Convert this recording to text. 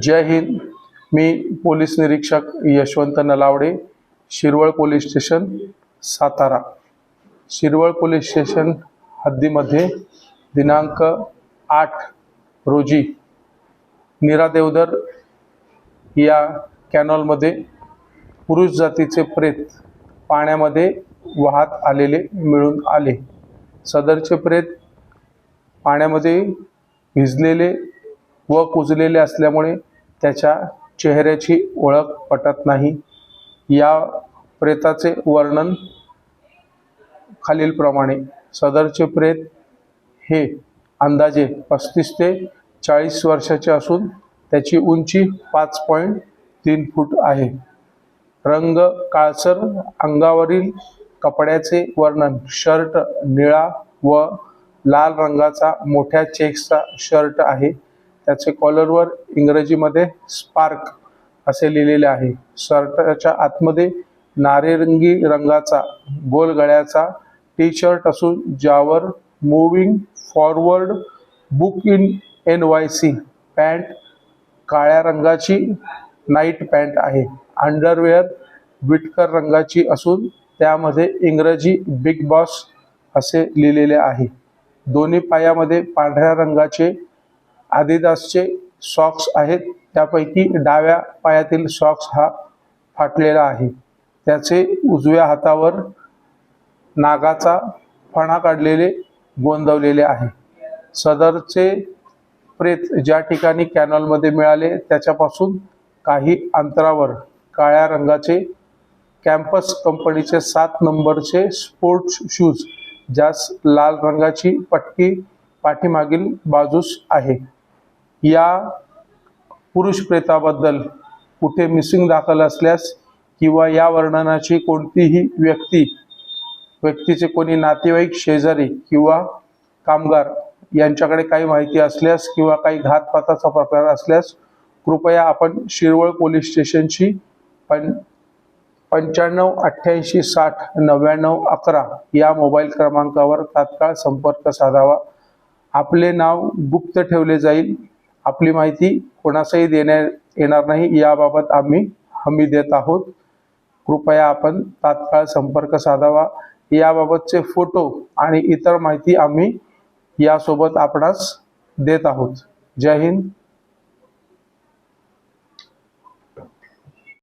जय हिंद. मी पोलीस निरीक्षक Yashwant Nalawade, Shirwal police station, Satara. Shirwal police station हद्दीमध्ये दिनांक 8 रोजी नीरा देवधर या कॅनॉलमध्ये पुरुष जातीचे प्रेत पाण्यामध्ये वाहत आलेले मिळून आले. सदरचे प्रेत पाण्यामध्ये भिजलेले व कुजलेले असल्यामुळे त्याच्या चेहऱ्याची ओळख पटत नाही. या प्रेताचे वर्णन खालीलप्रमाणे. सदरचे प्रेत हे अंदाजे 35 ते 40 वर्षाचे असून त्याची उंची 5.3 फूट आहे. रंग काळसर. अंगावरील कपड्याचे वर्णन शर्ट निळा व लाल रंगाचा मोठ्या चेक्सचा शर्ट आहे. त्याचे कॉलरवर इंग्रजीमध्ये स्पार्क असे लिहिलेले आहे. शर्टाच्या आतमध्ये नारिंगी रंगाचा गोल गळ्याचा टी शर्ट असून ज्यावर moving forward book in NYC pant काळ्या रंगाची नाईट पॅन्ट आहे. अंडरवेअर विटकर रंगाची असून त्यामध्ये इंग्रजी बिग बॉस असे लिहिलेले आहे. दोन्ही पायामध्ये पांढऱ्या रंगाचे आदिदासचे सॉक्स आहेत. त्यापैकी डाव्या पायातील सॉक्स हा फाटलेला आहे. त्याचे उजव्या हातावर नागाचा फणा काढलेले गोंदवलेले आहे. सदरचे प्रेत ज्या ठिकाणी कॅनॉलमध्ये मिळाले त्याच्यापासून काही अंतरावर काळ्या रंगाचे कॅम्पस कंपनीचे 7 नंबरचे स्पोर्ट्स शूज ज्यास लाल रंगाची पट्टी पाठीमागील बाजूस आहे. या पुरुष प्रेताबद्दल कुठे मिसिंग दाखल असल्यास किंवा या वर्णनाची कोणतीही व्यक्तीचे कोणी नातेवाईक, शेजारी किंवा कामगार यांच्याकडे काही माहिती असल्यास किंवा काही घातपाताचा प्रकार असल्यास कृपया आपण शिरवळ पोलीस स्टेशनशी 95 88 60 99 11 या मोबाईल क्रमांकावर तात्काळ संपर्क साधावा. आपले नाव गुप्त ठेवले जाईल. आपली माहिती कोणासही देण्यात येणार नाही याबाबत आम्ही हमी देत आहोत. कृपया आपण तात्काळ संपर्क साधावा. याबाबतचे फोटो आणि इतर माहिती आम्ही यासोबत आपणास देत आहोत. जय हिंद.